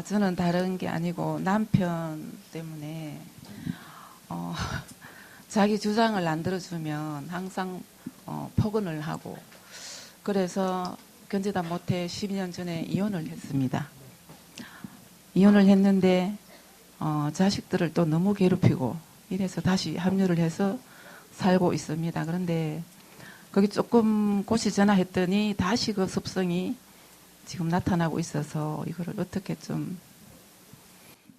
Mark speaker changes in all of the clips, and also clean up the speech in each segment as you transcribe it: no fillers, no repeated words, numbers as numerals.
Speaker 1: 저는 다른 게 아니고 남편 때문에 자기 주장을 안 들어주면 항상 폭언을 하고 그래서 견디다 못해 12년 전에 이혼을 했습니다. 이혼을 했는데 자식들을 또 너무 괴롭히고 이래서 다시 합류를 해서 살고 있습니다. 그런데 거기 조금 곳이 전화했더니 다시 그 습성이 지금 나타나고 있어서 이거를 어떻게 좀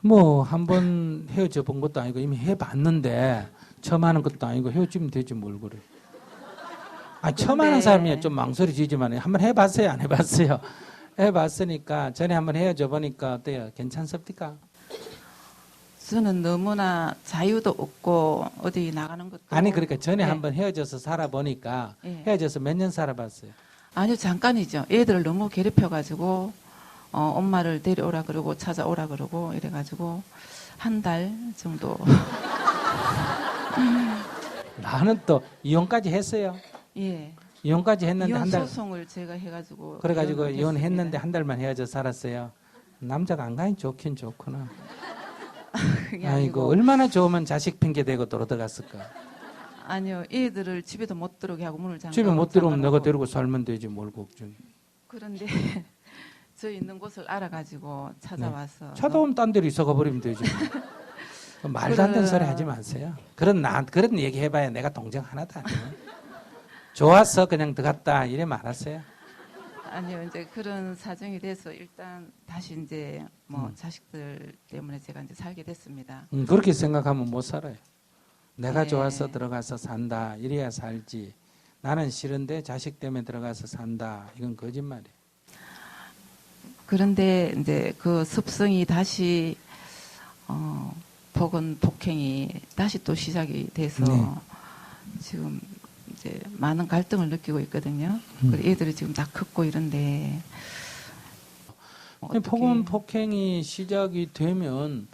Speaker 2: 뭐 한번 헤어져 본 것도 아니고 이미 해봤는데 처음 하는 것도 아니고 헤어지면 되지 뭘 그래. 처음 하는 사람이 좀 망설여지지만 한번 해봤어요 안 해봤어요? 해봤으니까 전에 한번 헤어져 보니까 어때요? 괜찮습니까?
Speaker 1: 저는 너무나 자유도 없고 어디 나가는 것도
Speaker 2: 아니 그러니까 전에
Speaker 1: 네.
Speaker 2: 한번 헤어져서 살아보니까
Speaker 1: 네.
Speaker 2: 헤어져서 몇 년 살아봤어요?
Speaker 1: 아니요 잠깐이죠. 애들을 너무 괴롭혀가지고 엄마를 데려오라 그러고 찾아오라 그러고 이래가지고 한 달 정도
Speaker 2: 나는 또 이혼까지 했어요.
Speaker 1: 예.
Speaker 2: 이혼까지 했는데
Speaker 1: 이혼
Speaker 2: 한 달.
Speaker 1: 소송을 제가 해가지고
Speaker 2: 그래가지고
Speaker 1: 이혼을
Speaker 2: 이혼했는데
Speaker 1: 했습니다.
Speaker 2: 한 달만 헤어져 살았어요. 남자가 안 가니 좋긴 좋구나.
Speaker 1: 그게
Speaker 2: 아이고
Speaker 1: 아니고
Speaker 2: 얼마나 좋으면 자식 핑계 대고 돌아들어갔을까.
Speaker 1: 아니요 애들을 집에도 못 들어오게 하고 문을
Speaker 2: 집에 못 들어오면
Speaker 1: 잠가놓고.
Speaker 2: 내가 데리고 살면 되지 뭘 걱정해.
Speaker 1: 그런데 저 있는 곳을 알아가지고 찾아와서
Speaker 2: 찾아오면 딴 데로 이사가 버리면 되지. 말도 안 되는 소리 하지 마세요. 그런 얘기 해봐야 내가 동정 하나도 아니에요. 좋았어 그냥 들어갔다 이래 말았어요.
Speaker 1: 아니요 이제 그런 사정이 돼서 일단 다시 이제 뭐 자식들 때문에 제가 이제 살게 됐습니다.
Speaker 2: 그렇게 생각하면 못 살아요. 내가
Speaker 1: 네.
Speaker 2: 좋아서 들어가서 산다 이래야 살지. 나는 싫은데 자식 때문에 들어가서 산다 이건 거짓말이에요.
Speaker 1: 그런데 이제 그 습성이 다시 폭언 폭행이 다시 또 시작이 돼서 지금 이제 많은 갈등을 느끼고 있거든요. 그리고 애들이 지금 다 컸고 이런데
Speaker 2: 폭언 폭행이 시작이 되면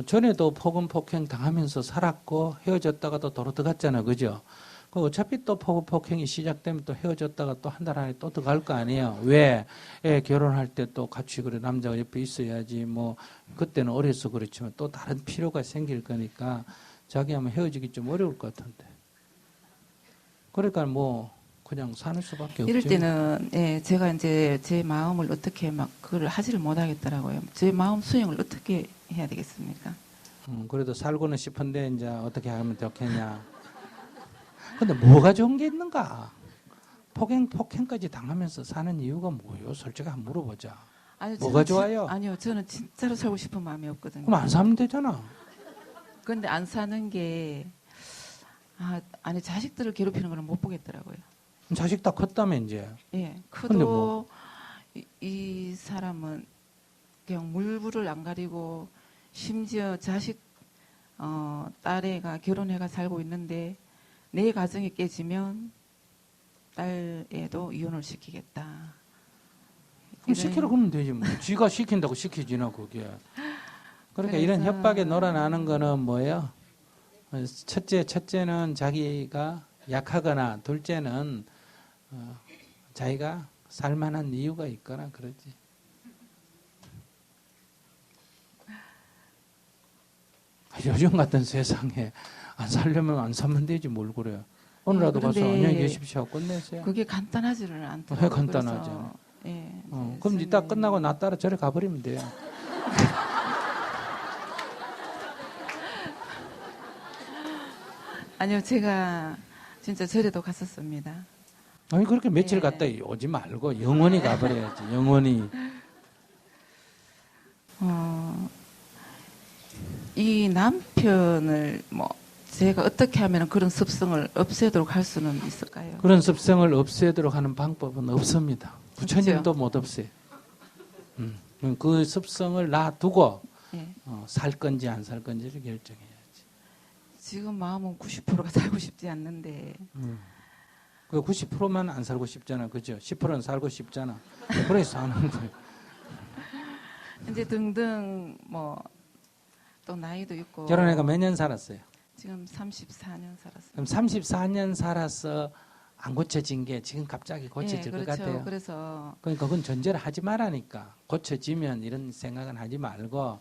Speaker 2: 전에도 폭언 폭행 당하면서 살았고 헤어졌다가 또 도로 들어갔잖아, 그죠? 어차피 또 폭언 폭행이 시작되면 또 헤어졌다가 또 한 달 안에 또 들어갈 거 아니에요. 왜? 애 결혼할 때 또 같이 그래 남자가 옆에 있어야지. 뭐 그때는 어려서 그렇지만 또 다른 필요가 생길 거니까 자기 하면 헤어지기 좀 어려울 것 같은데. 그러니까 뭐 그냥 사는 수밖에 없죠.
Speaker 1: 이럴 때는 예, 제가 이제 제 마음을 어떻게 막 그걸 하지를 못하겠더라고요. 제 마음 수용을 어떻게 해야 되겠습니까?
Speaker 2: 그래도 살고는 싶은데 이제 어떻게 하면 좋겠냐. 근데 뭐가 좋은 게 있는가? 폭행까지 당하면서 사는 이유가 뭐예요? 솔직히 한번 물어보자.
Speaker 1: 아니요,
Speaker 2: 뭐가
Speaker 1: 저는
Speaker 2: 좋아요?
Speaker 1: 아니요, 저는 진짜로 살고 싶은 마음이 없거든요.
Speaker 2: 그럼 안 사면 되잖아.
Speaker 1: 그런데 안 사는 게 아니 자식들을 괴롭히는 거는 못 보겠더라고요.
Speaker 2: 자식 다 컸다며 이제.
Speaker 1: 예,
Speaker 2: 근데 뭐.
Speaker 1: 커도 이 사람은 그냥 물불을 안 가리고 심지어 자식 딸애가 결혼해가 살고 있는데 내 가정이 깨지면 딸애도 이혼을 시키겠다.
Speaker 2: 그럼 시키라 그러면 되지 뭐. 쥐가 시킨다고 시키지나 그게. 그러니까 이런 협박에 놀아나는 거는 뭐예요? 첫째는 자기가 약하거나 둘째는 자기가 살만한 이유가 있거나 그러지. 요즘 같은 세상에 안 살려면 안 살면 되지 뭘 그래요. 오늘라도 가서 안녕히 계십시오 하고 끝내세요.
Speaker 1: 그게 간단하지는 않더라고요.
Speaker 2: 왜 간단하죠?
Speaker 1: 예,
Speaker 2: 그럼 이따 끝나고 나 따라 절에 가버리면 돼요.
Speaker 1: 아니요, 제가 진짜 절에도 갔었습니다.
Speaker 2: 아니 그렇게 며칠 갔다 오지 말고 영원히 가버려야지. 영원히.
Speaker 1: 이 남편을 뭐 제가 어떻게 하면 그런 습성을 없애도록 할 수는 있을까요?
Speaker 2: 그런 습성을 없애도록 하는 방법은 없습니다. 부처님도 못 없애요. 그 습성을 놔두고
Speaker 1: 예.
Speaker 2: 살 건지 안 살 건지를 결정해야지.
Speaker 1: 지금 마음은 90%가 살고 싶지 않는데
Speaker 2: 그 90%만 안 살고 싶잖아, 그죠? 10%는 살고 싶잖아. 그래서 하는 거예요.
Speaker 1: 이제 등등 뭐 또 나이도 있고
Speaker 2: 결혼해가 몇 년 살았어요?
Speaker 1: 지금 34년 살았어요.
Speaker 2: 그럼 34년 살아서 안 고쳐진 게 지금 갑자기 고쳐질
Speaker 1: 예,
Speaker 2: 것
Speaker 1: 그렇죠.
Speaker 2: 같아요.
Speaker 1: 그래서
Speaker 2: 그러니까 그건 전제를 하지 말라니까. 고쳐지면 이런 생각은 하지 말고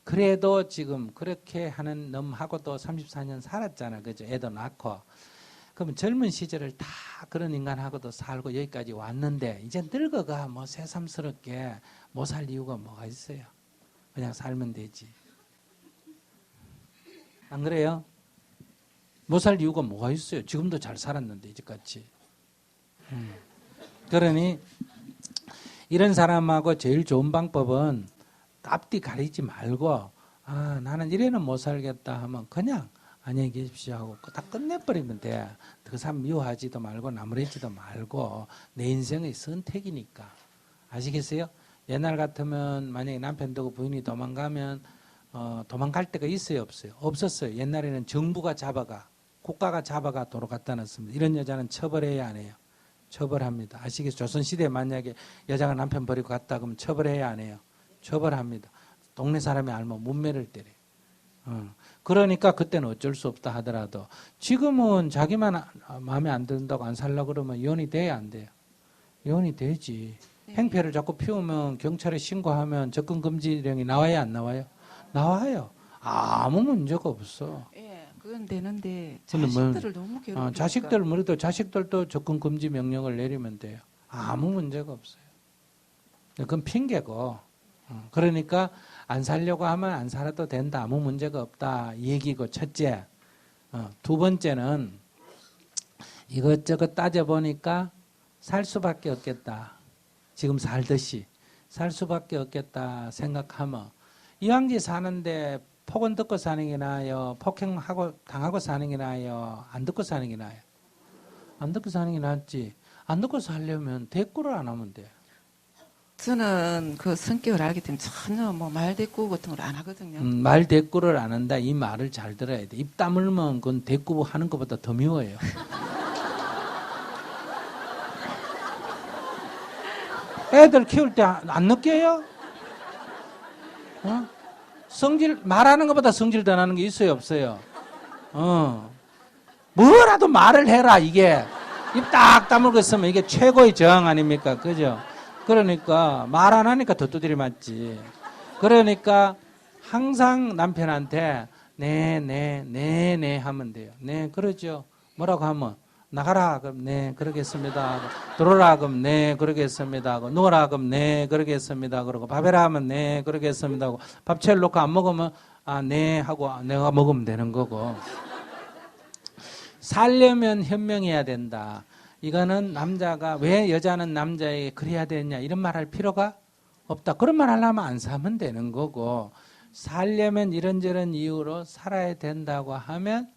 Speaker 2: 그래도 지금 그렇게 하는 놈하고도 34년 살았잖아. 그죠? 애도 낳고. 그러면 젊은 시절을 다 그런 인간하고도 살고 여기까지 왔는데 이제 늙어가 뭐 새삼스럽게 못 살 이유가 뭐가 있어요. 그냥 살면 되지. 안 그래요? 못 살 이유가 뭐가 있어요. 지금도 잘 살았는데 이제까지. 그러니 이런 사람하고 제일 좋은 방법은 앞뒤 가리지 말고 아 나는 이래는 못 살겠다 하면 그냥 안녕히 계십시오 하고 다 끝내버리면 돼. 그 사람 미워하지도 말고 나무래지도 말고 내 인생의 선택이니까. 아시겠어요? 옛날 같으면 만약에 남편 두고 부인이 도망가면 도망갈 데가 있어요 없어요? 없었어요. 옛날에는 정부가 잡아가 국가가 잡아가 도로 갖다 놨습니다. 이런 여자는 처벌해야 안 해요? 처벌합니다. 아시겠어요? 조선시대에 만약에 여자가 남편 버리고 갔다 그러면 처벌해야 안 해요? 처벌합니다. 동네 사람이 알면 문매를 때려요. 그러니까 그때는 어쩔 수 없다 하더라도 지금은 자기만 마음에 안 든다고 안 살려고 그러면 이혼이 돼야 안 돼요? 이혼이 되지.
Speaker 1: 네.
Speaker 2: 행패를 자꾸 피우면 경찰에 신고하면 접근금지령이 나와야 안 나와요? 나와요. 아무 문제가 없어.
Speaker 1: 예, 그건 되는데
Speaker 2: 근데 뭐,
Speaker 1: 자식들을 너무 괴롭히니까.
Speaker 2: 자식들 머리도 자식들도 접근금지 명령을 내리면 돼요. 아무 문제가 없어요. 그건 핑계고. 그러니까 안 살려고 하면 안 살아도 된다. 아무 문제가 없다. 이 얘기고 첫째. 두 번째는 이것저것 따져보니까 살 수밖에 없겠다. 지금 살듯이 살 수밖에 없겠다 생각하면 이왕지 사는데 폭언 듣고 사는 게 나아요? 폭행하고 당하고 사는 게 나아요? 안 듣고 사는 게 나아요? 안 듣고 사는 게 낫지. 안 듣고 살려면 대꾸를 안 하면 돼.
Speaker 1: 저는 그 성격을 알기 때문에 전혀 뭐 말대꾸 같은 걸 안 하거든요.
Speaker 2: 말 대꾸를 안 한다. 이 말을 잘 들어야 돼. 입 다물면 그건 대꾸 하는 것보다 더 미워요. 애들 키울 때 안 느껴요? 성질, 말하는 것보다 성질 더 나는 게 있어요, 없어요? 뭐라도 말을 해라, 이게. 입 딱 다물고 있으면 이게 최고의 저항 아닙니까? 그죠? 그러니까 말 안 하니까 더 두드려 맞지. 그러니까 항상 남편한테 네 하면 돼요. 네, 그러죠. 뭐라고 하면 나가라 그럼 네 그러겠습니다. 들어오라 그럼 네 그러겠습니다. 누워라 그럼 네 그러겠습니다. 그러고 밥해라 하면 네 그러겠습니다. 밥 채를 놓고 안 먹으면 아 네 하고 내가 먹으면 되는 거고. 살려면 현명해야 된다. 이거는 남자가 왜 여자는 남자에게 그래야 되느냐 이런 말 할 필요가 없다. 그런 말 하려면 안 사면 되는 거고 살려면 이런저런 이유로 살아야 된다고 하면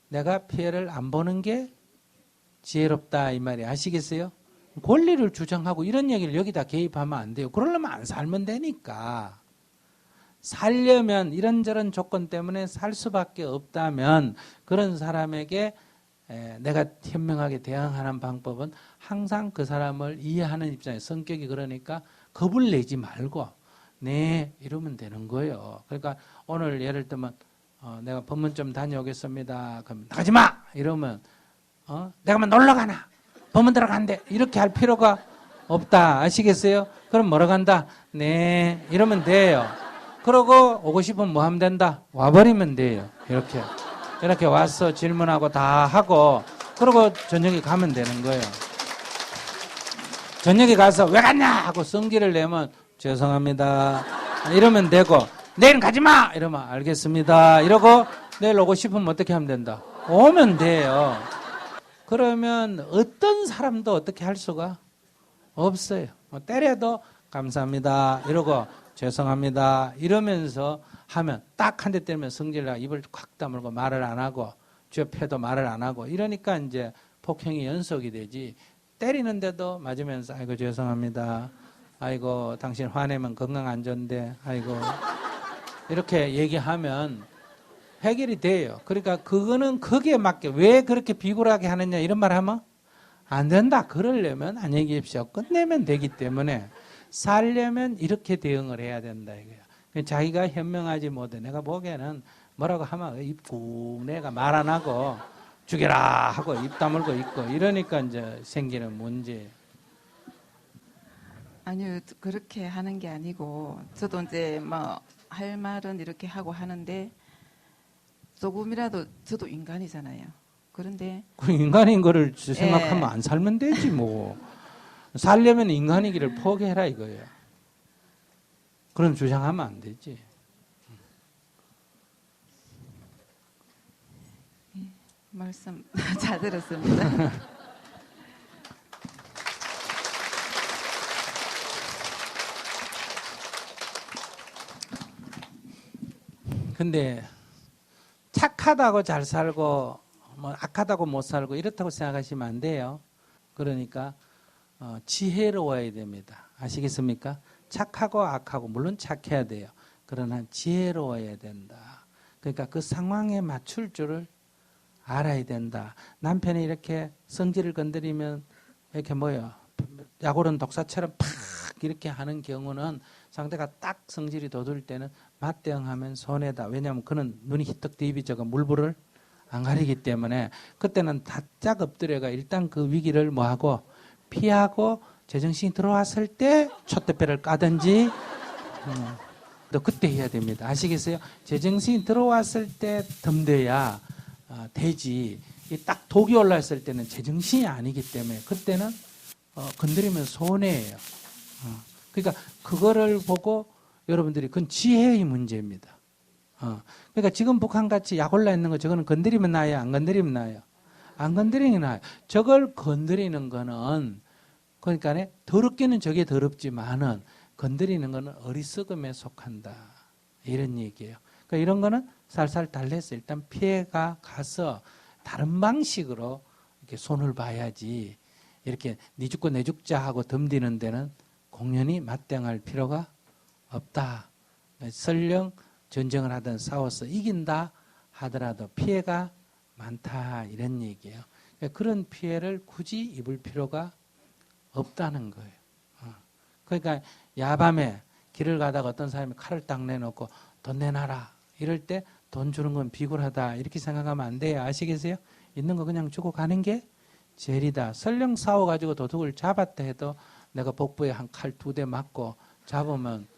Speaker 2: 내가 피해를 안 보는 게 지혜롭다 이 말이 아시겠어요? 권리를 주장하고 이런 얘기를 여기다 개입하면 안 돼요. 그러려면 안 살면 되니까. 살려면 이런저런 조건 때문에 살 수밖에 없다면 그런 사람에게 내가 현명하게 대응하는 방법은 항상 그 사람을 이해하는 입장에서 성격이 그러니까 겁을 내지 말고 네 이러면 되는 거예요. 그러니까 오늘 예를 들면 내가 법문 좀 다녀오겠습니다. 그럼 나가지 마! 이러면 내가 뭐 놀러 가나? 법문 들어간대. 이렇게 할 필요가 없다. 아시겠어요? 그럼 뭐러 간다? 네 이러면 돼요. 그러고 오고 싶으면 뭐 하면 된다? 와버리면 돼요. 이렇게 와서 질문하고 다 하고 그러고 저녁에 가면 되는 거예요. 저녁에 가서 왜 갔냐 하고 성질을 내면 죄송합니다 이러면 되고 내일은 가지마 이러면 알겠습니다 이러고 내일 오고 싶으면 어떻게 하면 된다? 오면 돼요. 그러면 어떤 사람도 어떻게 할 수가 없어요. 때려도 감사합니다 이러고 죄송합니다 이러면서 하면 딱 한 대 때리면 성질나 입을 콱 다물고 말을 안 하고 쥐어패도 말을 안 하고 이러니까 이제 폭행이 연속이 되지. 때리는데도 맞으면서 아이고 죄송합니다. 아이고 당신 화내면 건강 안 좋은데 아이고 이렇게 얘기하면 해결이 돼요. 그러니까 그거는 거기에 맞게 왜 그렇게 비굴하게 하느냐 이런 말 하면 안 된다. 그러려면 안녕히 계십시오. 끝내면 되기 때문에 살려면 이렇게 대응을 해야 된다 이거예요. 자기가 현명하지 못해. 내가 보기에는 뭐라고 하면 입 꾹 내가 말 안 하고 죽여라 하고 입 다물고 있고 이러니까 이제 생기는 문제.
Speaker 1: 아니요, 그렇게 하는 게 아니고, 저도 이제 뭐, 할 말은 이렇게 하고 하는데, 조금이라도 저도 인간이잖아요. 그런데,
Speaker 2: 그 인간인 거를 생각하면
Speaker 1: 예,
Speaker 2: 안 살면 되지 뭐. 살려면 인간이기를 포기해라 이거예요. 그런 주장하면 안 되지.
Speaker 1: 말씀 잘 들었습니다.
Speaker 2: 근데 착하다고 잘 살고 뭐 악하다고 못 살고 이렇다고 생각하시면 안 돼요. 그러니까 지혜로워야 됩니다. 아시겠습니까? 착하고 악하고 물론 착해야 돼요. 그러나 지혜로워야 된다. 그러니까 그 상황에 맞출 줄을 알아야 된다. 남편이 이렇게 성질을 건드리면 이렇게 뭐요? 약오른 독사처럼 팍 이렇게 하는 경우는 상대가 딱 성질이 돋을 때는 맞대응하면 손해다. 왜냐하면 그는 눈이 희떡 뒤비져가 물불을 안 가리기 때문에 그때는 다짝 엎드려가 일단 그 위기를 뭐하고 피하고 제정신이 들어왔을 때 촛대배를 까든지 또 그때 해야 됩니다. 아시겠어요? 제정신이 들어왔을 때 덤벼야 되지. 딱 독이 올라왔을 때는 제정신이 아니기 때문에 그때는 건드리면 손해예요. 그러니까 그거를 보고 여러분들이 그건 지혜의 문제입니다. 그러니까 지금 북한같이 약 올라 있는 거 저거는 건드리면 나요? 안 건드리면 나요? 안 건드리면 나요. 저걸 건드리는 거는 그러니까 더럽기는 저게 더럽지만은 건드리는 거는 어리석음에 속한다. 이런 얘기예요. 그러니까 이런 거는 살살 달래서 일단 피해가 가서 다른 방식으로 이렇게 손을 봐야지 이렇게 니 죽고 내 죽자 하고 덤비는 데는 공연히 맞대응할 필요가 없다. 설령 전쟁을 하든 싸워서 이긴다 하더라도 피해가 많다 이런 얘기예요. 그런 피해를 굳이 입을 필요가 없다는 거예요. 그러니까 야밤에 길을 가다가 어떤 사람이 칼을 딱 내놓고 돈 내놔라 이럴 때 돈 주는 건 비굴하다 이렇게 생각하면 안 돼요. 아시겠어요? 있는 거 그냥 주고 가는 게 제일이다. 설령 싸워가지고 도둑을 잡았다 해도 내가 복부에 한 칼 2대 맞고 잡으면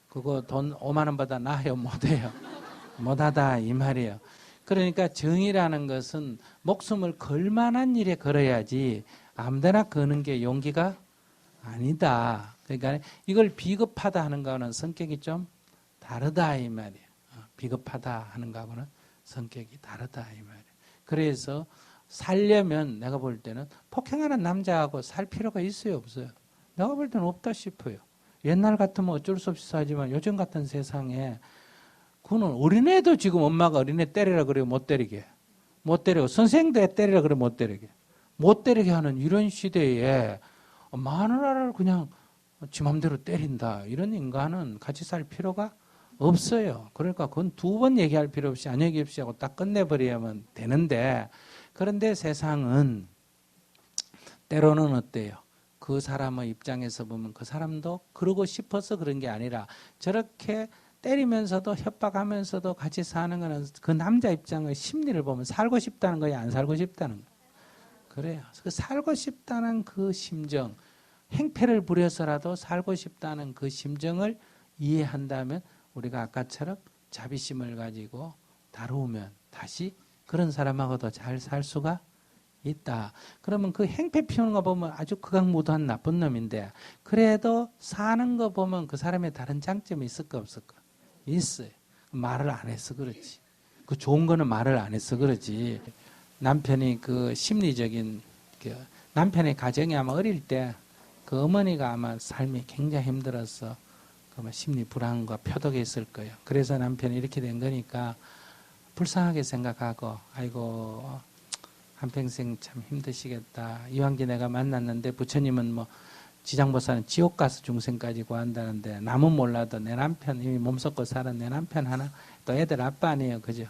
Speaker 2: 그거 돈 5만 원보다 나아요? 못해요? 못하다 이 말이에요. 그러니까 정의라는 것은 목숨을 걸 만한 일에 걸어야지 아무데나 거는 게 용기가 아니다. 그러니까 이걸 비겁하다 하는 거는 성격이 좀 다르다 이 말이에요. 비겁하다 하는 거하고는 성격이 다르다 이 말이에요. 그래서 살려면 내가 볼 때는 폭행하는 남자하고 살 필요가 있어요 없어요? 내가 볼 때는 없다 싶어요. 옛날 같으면 어쩔 수 없이 사지만 요즘 같은 세상에 그는 어린애도 지금 엄마가 어린애 때리라 그래요 못 때리게 못 때리고 선생도 애 때리라 그래 못 때리게 못 때리게 하는 이런 시대에 마누라를 그냥 지 맘대로 때린다 이런 인간은 같이 살 필요가 없어요. 그러니까 그건 2번 얘기할 필요 없이 안 얘기 없이 하고 딱 끝내버리면 되는데 그런데 세상은 때로는 어때요? 그 사람의 입장에서 보면 그 사람도 그러고 싶어서 그런 게 아니라 저렇게 때리면서도 협박하면서도 같이 사는 거는 그 남자 입장의 심리를 보면 살고 싶다는 거예요? 안 살고 싶다는 거예요? 그래요. 그 살고 싶다는 그 심정, 행패를 부려서라도 살고 싶다는 그 심정을 이해한다면 우리가 아까처럼 자비심을 가지고 다루면 다시 그런 사람하고도 잘 살 수가 있다. 그러면 그 행패 피우는 거 보면 아주 극악무도한 나쁜 놈인데 그래도 사는 거 보면 그 사람의 다른 장점이 있을까 없을까? 있어요. 말을 안 해서 그렇지. 그 좋은 거는 말을 안 해서 그렇지. 남편이 그 심리적인 남편의 가정이 아마 어릴 때 그 어머니가 아마 삶이 굉장히 힘들어서 그 심리 불안과 표독에 있을 거예요. 그래서 남편이 이렇게 된 거니까 불쌍하게 생각하고 아이고 한평생 참 힘드시겠다. 이왕기 내가 만났는데 부처님은 뭐 지장보살은 지옥 가서 중생까지 구한다는데 남은 몰라도 내 남편 이미 몸속고 사는 내 남편 하나 또 애들 아빠 아니에요. 그죠?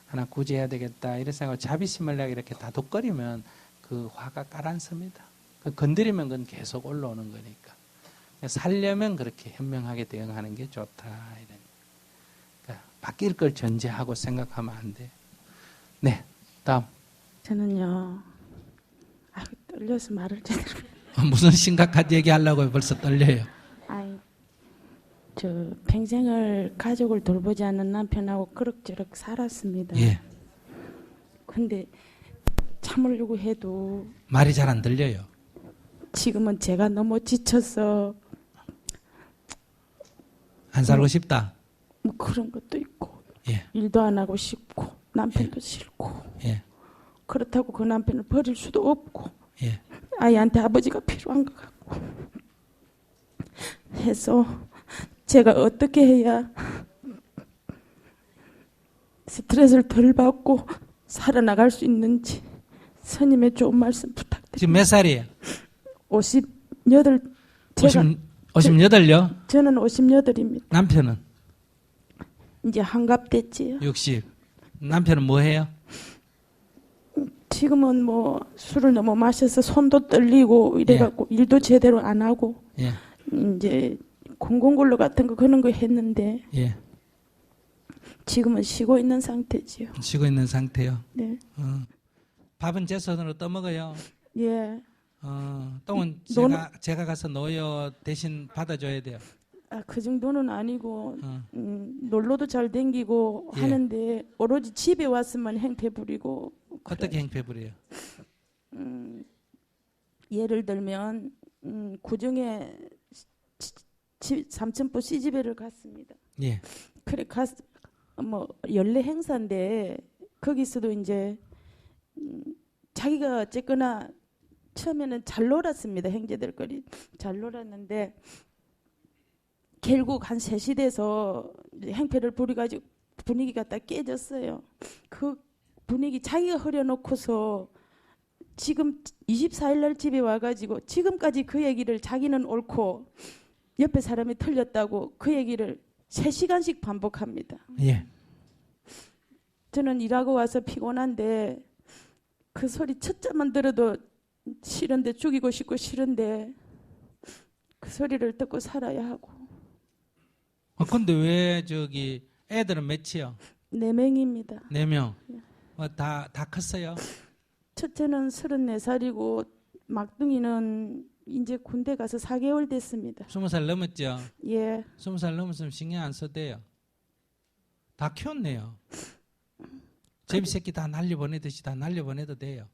Speaker 2: 하나 구제해야 되겠다. 이런 생각을 자비심을 내가 이렇게 다독거리면 그 화가 가라앉습니다. 건드리면 그건 계속 올라오는 거니까. 살려면 그렇게 현명하게 대응하는 게 좋다. 이런. 그러니까 바뀔 걸 전제하고 생각하면 안 돼. 네, 다음.
Speaker 3: 저는요, 떨려서 말을 제대로.
Speaker 2: 무슨 심각한 얘기 하려고 벌써 떨려요.
Speaker 3: 평생을 가족을 돌보지 않는 남편하고 그럭저럭 살았습니다.
Speaker 2: 예.
Speaker 3: 근데 참으려고 해도
Speaker 2: 말이 잘 안 들려요.
Speaker 3: 지금은 제가 너무 지쳐서
Speaker 2: 안 살고 싶다.
Speaker 3: 뭐 그런 것도 있고
Speaker 2: 예.
Speaker 3: 일도 안 하고 싶고 남편도 싫고
Speaker 2: 예.
Speaker 3: 그렇다고 그 남편을 버릴 수도 없고
Speaker 2: 예.
Speaker 3: 아이한테 아버지가 필요한 것 같고 해서 제가 어떻게 해야 스트레스를 덜 받고 살아나갈 수 있는지 스님의 좋은 말씀 부탁드립니다.
Speaker 2: 지금 몇 살이에요?
Speaker 3: 58. 제가
Speaker 2: 58요?
Speaker 3: 저는 58입니다.
Speaker 2: 남편은?
Speaker 3: 이제 한갑됐지요.
Speaker 2: 60. 남편은 뭐 해요?
Speaker 3: 지금은 뭐 술을 너무 마셔서 손도 떨리고 이래갖고 일도 제대로 안 하고
Speaker 2: 예.
Speaker 3: 이제 공공근로 같은 거 그런 거 했는데
Speaker 2: 예.
Speaker 3: 지금은 쉬고 있는 상태지요.
Speaker 2: 쉬고 있는 상태요.
Speaker 3: 네.
Speaker 2: 밥은 제 손으로 떠먹어요.
Speaker 3: 예.
Speaker 2: 똥은 제가 가서 넣어요. 대신 받아줘야 돼요.
Speaker 3: 그 정도는 아니고
Speaker 2: 어.
Speaker 3: 놀러도 잘 댕기고
Speaker 2: 예.
Speaker 3: 하는데 오로지 집에 왔으면 행패 부리고
Speaker 2: 어떻게 행패 부려요?
Speaker 3: 예를 들면 구정에 삼천포 시집회를 갔습니다.
Speaker 2: 예.
Speaker 3: 그래 뭐 연례 행사인데 거기서도 이제 자기가 어쨌거나 처음에는 잘 놀았습니다. 형제들끼리 잘 놀았는데 결국 한 3시 돼서 행패를 부려가지고 분위기가 딱 깨졌어요. 그 분위기 자기가 흐려놓고서 지금 24일 날 집에 와가지고 지금까지 그 얘기를 자기는 옳고 옆에 사람이 틀렸다고 그 얘기를 3시간씩 반복합니다.
Speaker 2: 예.
Speaker 3: 저는 일하고 와서 피곤한데 그 소리 첫자만 들어도 싫은데 죽이고 싶고 싫은데 그 소리를 듣고 살아야 하고.
Speaker 2: 근데 왜 애들은 몇이요?
Speaker 3: 4명입니다.
Speaker 2: 4명. 다 컸어요?
Speaker 3: 첫째는 34살이고 막둥이는 이제 군대 가서 4개월 됐습니다.
Speaker 2: 20살 넘었죠?
Speaker 3: 예.
Speaker 2: 20살 넘었으면 신경 안 써도 돼요. 다 키웠네요. 제비새끼 다 날려보내듯이 다 날려보내도 돼요.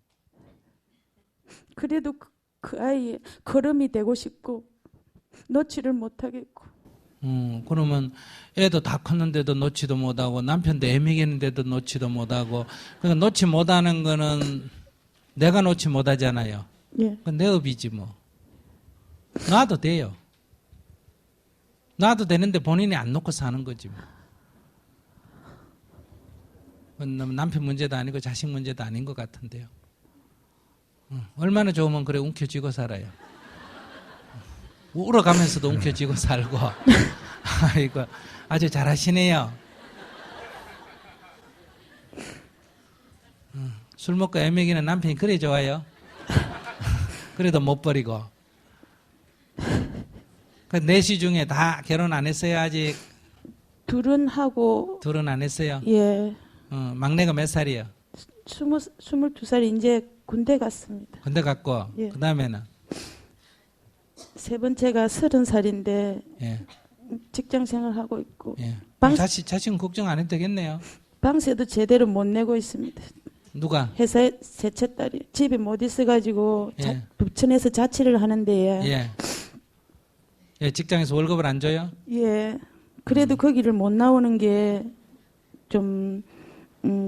Speaker 3: 그래도 그 아이의 걸음이 되고 싶고 놓지를 못하겠고.
Speaker 2: 그러면 애도 다 컸는데도 놓지도 못하고 남편도 애먹이는데도 놓지도 못하고 그러니까 놓지 못하는 거는 내가 놓지 못하잖아요.
Speaker 3: 예.
Speaker 2: 그건 내 업이지 뭐. 놔도 돼요. 놔도 되는데 본인이 안 놓고 사는 거지 뭐. 남편 문제도 아니고 자식 문제도 아닌 것 같은데요. 얼마나 좋으면 그래 움켜쥐고 살아요. 울어가면서도 움켜쥐고 살고. 아이고, 아주 잘하시네요. 술 먹고 애먹이는 남편이 그래 좋아요. 그래도 못 버리고. 그 4시 중에 다 결혼 안 했어요 아직?
Speaker 3: 둘은 하고.
Speaker 2: 둘은 안 했어요?
Speaker 3: 예.
Speaker 2: 막내가 몇 살이에요?
Speaker 3: 22살 이제 군대 갔습니다.
Speaker 2: 군대 갔고.
Speaker 3: 예.
Speaker 2: 그 다음에는?
Speaker 3: 세 번째가 30살인데
Speaker 2: 예.
Speaker 3: 직장 생활하고 있고.
Speaker 2: 예.
Speaker 3: 방-
Speaker 2: 자식은 걱정 안 해도 되겠네요.
Speaker 3: 방세도 제대로 못 내고 있습니다.
Speaker 2: 누가?
Speaker 3: 회사에 셋째 딸이 집에 못 있어가지고
Speaker 2: 예.
Speaker 3: 부천에서 자취를 하는데
Speaker 2: 예. 예, 직장에서 월급을 안 줘요?
Speaker 3: 예. 그래도 거기를 못 나오는 게 좀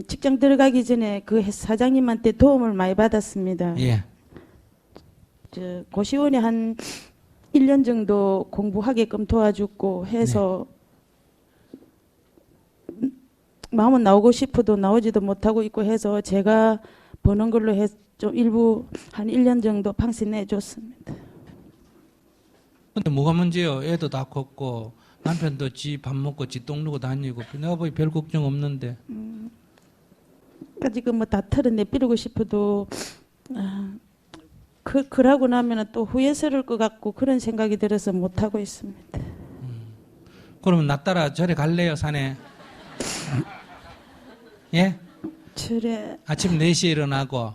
Speaker 3: 직장 들어가기 전에 그 사장님한테 도움을 많이 받았습니다.
Speaker 2: 예.
Speaker 3: 고시원에 한 1년 정도 공부하게끔 도와줬고 해서 마음은 나오고 싶어도 나오지도 못하고 있고 해서 제가 버는 걸로 해서 좀 일부 한 1년 정도 방세 내줬습니다.
Speaker 2: 근데 뭐가 문제요? 애도 다 컸고 남편도 지 밥 먹고 지 똥 누고 다니고 내가 보기 별 걱정 없는데.
Speaker 3: 지금 뭐 다 털어내 삐르고 싶어도 그러고 나면은 또 후회스러울 것 같고 그런 생각이 들어서 못 하고 있습니다.
Speaker 2: 그러면 나 따라 절에 갈래요 산에? 예?
Speaker 3: 절에
Speaker 2: 아침 4시에 일어나고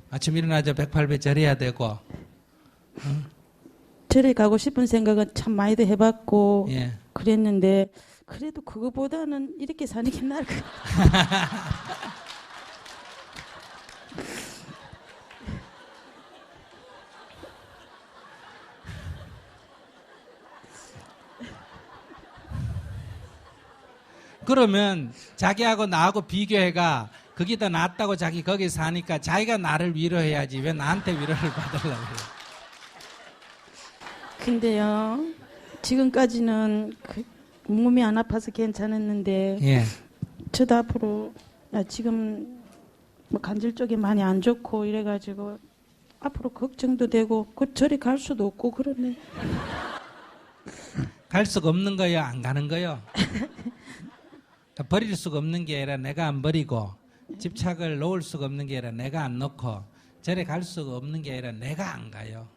Speaker 2: 아침 일어나자 108배 절해야 되고.
Speaker 3: 절에 가고 싶은 생각은 참 많이도 해봤고
Speaker 2: 예.
Speaker 3: 그랬는데 그래도 그거보다는 이렇게 사는 게 나을 것 같아요.
Speaker 2: 그러면 자기하고 나하고 비교해가 그게 더 낫다고 자기 거기 사니까 자기가 나를 위로해야지 왜 나한테 위로를 받으려고 해요.
Speaker 3: 근데요, 지금까지는 몸이 안 아파서 괜찮았는데
Speaker 2: 예.
Speaker 3: 저도 앞으로 지금 뭐 관절 쪽이 많이 안 좋고 이래가지고 앞으로 걱정도 되고 그 절에 갈 수도 없고 그러네.
Speaker 2: 갈 수가 없는 거요, 안 가는 거요? 버릴 수가 없는 게 아니라 내가 안 버리고 집착을 놓을 수가 없는 게 아니라 내가 안 놓고 절에 갈 수가 없는 게 아니라 내가 안 가요.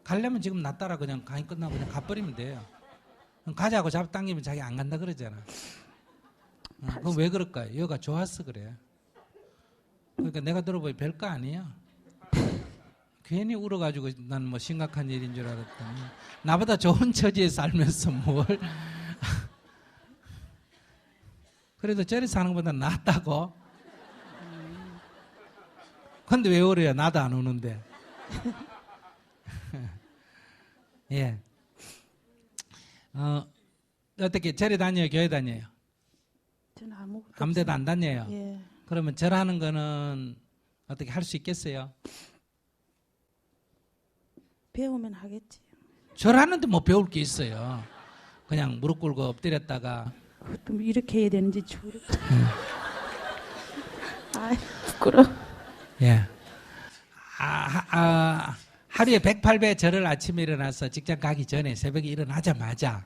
Speaker 2: 가려면 지금 나 따라 그냥 강의 끝나고 그냥 가버리면 돼요. 가자고 잡당기면 자기 안 간다 그러잖아. 그럼 왜 그럴까요? 여기가 좋아서 그래. 그러니까 내가 들어보니 별거 아니야. 괜히 울어가지고 난 뭐 심각한 일인 줄 알았더니 나보다 좋은 처지에 살면서 뭘 그래도 저리 사는 것보다 낫다고. 근데 왜 울어요? 나도 안 우는데. 예. 어떻게 절에 다녀요? 교회 다녀요?
Speaker 3: 저는 아무것도
Speaker 2: 아무 데도 안 다녀요?
Speaker 3: 예.
Speaker 2: 그러면 절하는 거는 어떻게 할 수 있겠어요?
Speaker 3: 배우면 하겠지.
Speaker 2: 절하는데 뭐 배울 게 있어요. 그냥 무릎 꿇고 엎드렸다가
Speaker 3: 그것도 뭐 이렇게 해야 되는지 저렇게. 아, 부끄러워.
Speaker 2: 예. 하루에 108배 절을 아침에 일어나서 직장 가기 전에 새벽에 일어나자마자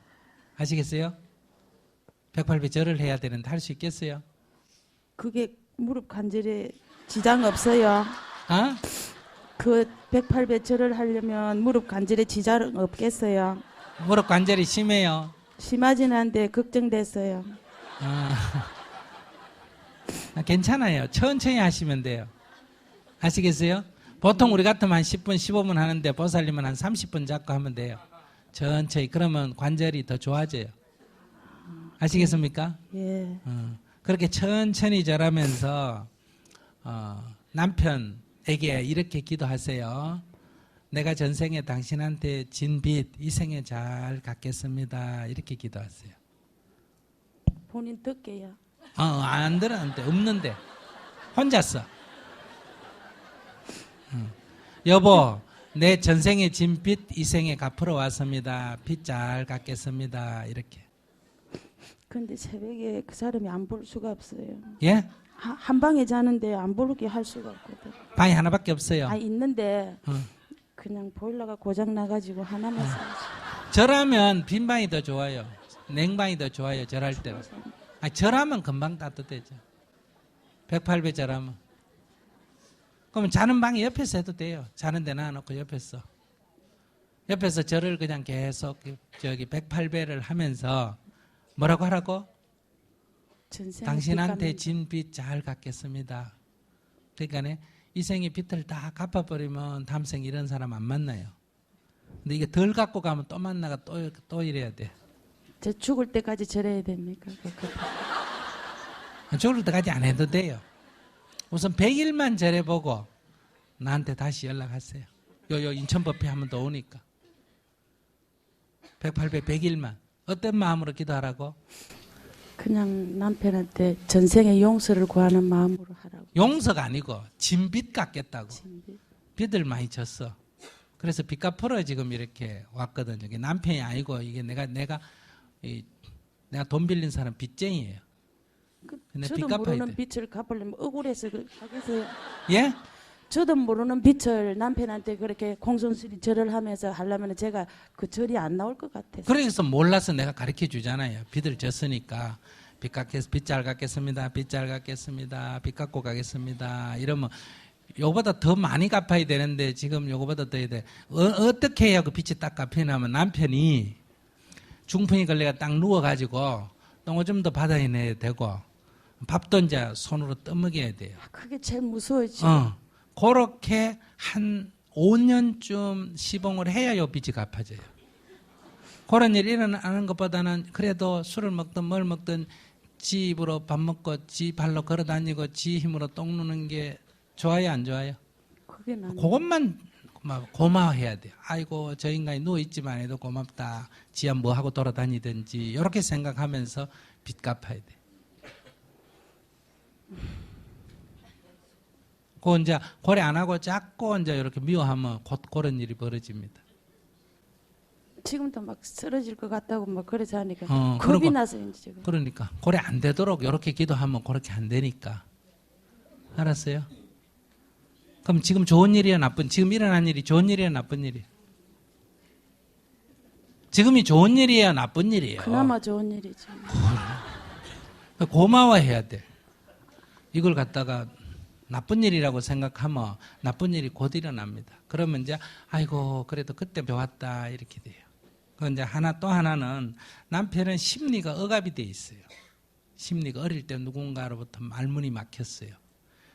Speaker 2: 하시겠어요? 108배 절을 해야 되는데 할 수 있겠어요?
Speaker 3: 그게 무릎 관절에 지장 없어요.
Speaker 2: 어?
Speaker 3: 그 108배 절을 하려면 무릎 관절에 지장 없겠어요.
Speaker 2: 무릎 관절이 심해요.
Speaker 3: 심하진 않은데 걱정됐어요.
Speaker 2: 괜찮아요. 천천히 하시면 돼요. 아시겠어요? 보통 우리 같으면 한 10분, 15분 하는데 보살님은 한 30분 잡고 하면 돼요. 천천히. 그러면 관절이 더 좋아져요. 아시겠습니까?
Speaker 3: 예.
Speaker 2: 그렇게 천천히 절하면서 남편에게 이렇게 기도하세요. 내가 전생에 당신한테 진 빚 이 생에 잘 갚겠습니다. 이렇게 기도하세요.
Speaker 3: 본인 듣게요.
Speaker 2: 안 들었는데 없는데 혼자서. 여보, 내 전생에 진 빚 이 생에 갚으러 왔습니다. 빚 잘 갚겠습니다. 이렇게.
Speaker 3: 근데 새벽에 그 사람이 안 볼 수가 없어요.
Speaker 2: 예?
Speaker 3: 한 방에 자는데 안 보게 할 수가 없거든.
Speaker 2: 방이 하나밖에 없어요.
Speaker 3: 있는데 그냥 보일러가 고장 나가지고 하나만 써야지.
Speaker 2: 절하면 빈 방이 더 좋아요. 냉방이 더 좋아요. 절할 때는. 절하면 금방 따뜻해져. 108배 절하면. 그러면 자는 방에 옆에서 해도 돼요. 자는 데 놔놓고 옆에서. 옆에서 절을 그냥 계속 108배를 하면서 뭐라고 하라고? 당신한테 진 빚 잘 갚겠습니다. 그러니까 이 생의 빚을 다 갚아버리면 다음 생 이런 사람 안 만나요. 근데 이게 덜 갖고 가면 또 만나가 또 이래야 돼.
Speaker 3: 저 죽을 때까지 절해야 됩니까?
Speaker 2: 죽을 때까지 안 해도 돼요. 우선 100일만 절해보고 나한테 다시 연락하세요. 요 인천법회 한번 더 오니까. 108배 100일만. 어떤 마음으로 기도하라고?
Speaker 3: 그냥 남편한테 전생의 용서를 구하는 마음으로 하라고.
Speaker 2: 용서가 아니고 진빚 갚겠다고.
Speaker 3: 진빚.
Speaker 2: 빚을 많이 졌어. 그래서 빚 갚으러 지금 이렇게 왔거든요. 이게 남편이 아니고 이게 내가 돈 빌린 사람 빚쟁이에요. 근데
Speaker 3: 저도
Speaker 2: 빚 갚아야
Speaker 3: 모르는
Speaker 2: 돼.
Speaker 3: 빚을 갚으려면 억울해서 하겠어요.
Speaker 2: 예?
Speaker 3: 저도 모르는 빚을 남편한테 그렇게 공손스리 절을 하면서 하려면 제가 그 절이 안 나올 것 같아서.
Speaker 2: 그래서 몰라서 내가 가르쳐 주잖아요. 빚을 졌으니까 빚 잘 갚겠습니다. 빚 잘 갚겠습니다. 빚 갚고 가겠습니다. 이러면 요거보다 더 많이 갚아야 되는데 지금 요거보다 더 해야 돼. 어떻게 해야 그 빚이 딱 갚히냐면 남편이 중풍이 걸려가 딱 누워가지고 똥을 좀 더 받아내야 되고 밥도 이제 손으로 떠먹여야 돼요.
Speaker 3: 그게 제일 무서워요, 지금.
Speaker 2: 그렇게 한 5년쯤 시봉을 해야 요 빚이 갚아져요. 그런 일이 일어나는 것보다는 그래도 술을 먹든 뭘 먹든 지 입으로 밥 먹고 지 발로 걸어 다니고 지 힘으로 똥 누는 게 좋아요, 안 좋아요?
Speaker 3: 그게 나는.
Speaker 2: 그것만 고마워해야 돼요. 아이고, 저 인간이 누워있지만 해도 고맙다. 지야 뭐 하고 돌아다니든지, 이렇게 생각하면서 빚 갚아야 돼. 그 이제 고래 안 하고 자꾸 이제 이렇게 미워하면 곧 그런 일이 벌어집니다.
Speaker 3: 지금도 막 쓰러질 것 같다고 막 그래서 하니까
Speaker 2: 그러고,
Speaker 3: 겁이 나서 이제 지금.
Speaker 2: 그러니까 고래 안 되도록 이렇게 기도하면 그렇게 안 되니까. 알았어요? 그럼 지금 좋은 일이야, 지금 일어난 일이 좋은 일이야, 나쁜 일이야? 지금이 좋은 일이야, 나쁜 일이에요?
Speaker 3: 그나마 좋은 일이죠.
Speaker 2: 고마워해야 돼. 이걸 갖다가 나쁜 일이라고 생각하면 나쁜 일이 곧 일어납니다. 그러면 이제 아이고 그래도 그때 배웠다 이렇게 돼요. 그 이제 또 하나는 남편은 심리가 억압이 돼 있어요. 심리가 어릴 때 누군가로부터 말문이 막혔어요.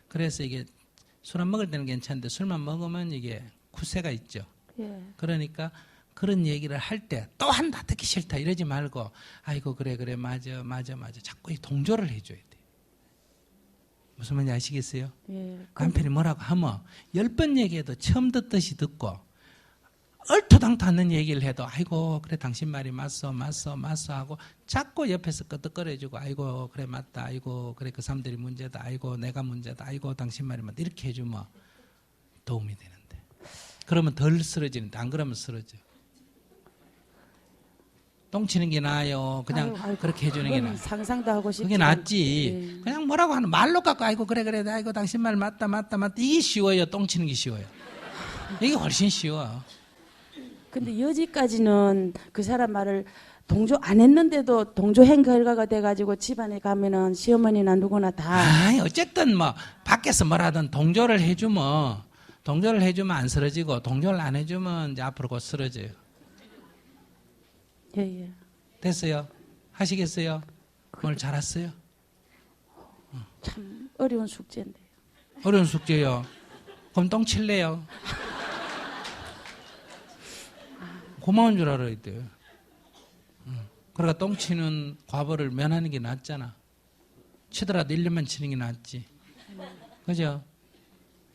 Speaker 2: 그래서 이게 술 안 먹을 때는 괜찮은데 술만 먹으면 이게 쿠세가 있죠.
Speaker 3: 예.
Speaker 2: 그러니까 그런 얘기를 할 때 또 한다 듣기 싫다 이러지 말고 아이고 그래 맞아 자꾸 동조를 해줘야 돼. 무슨 말인지 아시겠어요?
Speaker 3: 예.
Speaker 2: 남편이 뭐라고 하면 10번 얘기해도 처음 듣듯이 듣고 얼토당토 않는 얘기를 해도 아이고 그래 당신 말이 맞어 하고 자꾸 옆에서 끄덕거려주고 아이고 그래 맞다 아이고 그래 그 사람들이 문제다 아이고 내가 문제다 아이고 당신 말이 맞다 이렇게 해주면 도움이 되는데 그러면 덜 쓰러지는데 안 그러면 쓰러져. 똥치는 게 나아요. 그냥
Speaker 3: 아이고,
Speaker 2: 그렇게 해주는 게 나아요.
Speaker 3: 상상도 하고 싶지.
Speaker 2: 그게 낫지.
Speaker 3: 예.
Speaker 2: 그냥 뭐라고 하는 말로 갖고 아이고 그래 아이고 당신 말 맞다 이게 쉬워요. 똥치는 게 쉬워요. 이게 훨씬 쉬워.
Speaker 3: 근데 여지까지는 그 사람 말을 동조 안 했는데도 동조행 결과가 돼가지고 집안에 가면은 시어머니나 누구나 다
Speaker 2: 어쨌든 뭐 밖에서 뭐라든 동조를 해주면 안 쓰러지고 동조를 안 해주면 이제 앞으로 곧 쓰러져요.
Speaker 3: 예.
Speaker 2: 됐어요? 하시겠어요? 오늘 잘 왔어요?
Speaker 3: 참 어려운 숙제인데요.
Speaker 2: 어려운 숙제요. 그럼 똥 칠래요? 고마운 줄 알아야 돼요. 그러니까 똥 치는 과보를 면하는 게 낫잖아. 치더라도 1년만 치는 게 낫지. 그죠?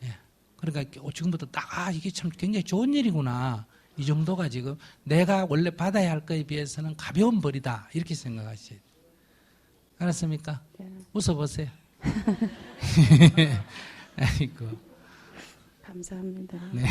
Speaker 2: 예. 그러니까 지금부터 이게 참 굉장히 좋은 일이구나. 이 정도가 지금 내가 원래 받아야 할 거에 비해서는 가벼운 벌이다. 이렇게 생각하셔야 돼요. 알았습니까?
Speaker 3: 예.
Speaker 2: 웃어보세요. 아이고.
Speaker 3: 감사합니다.
Speaker 2: 네.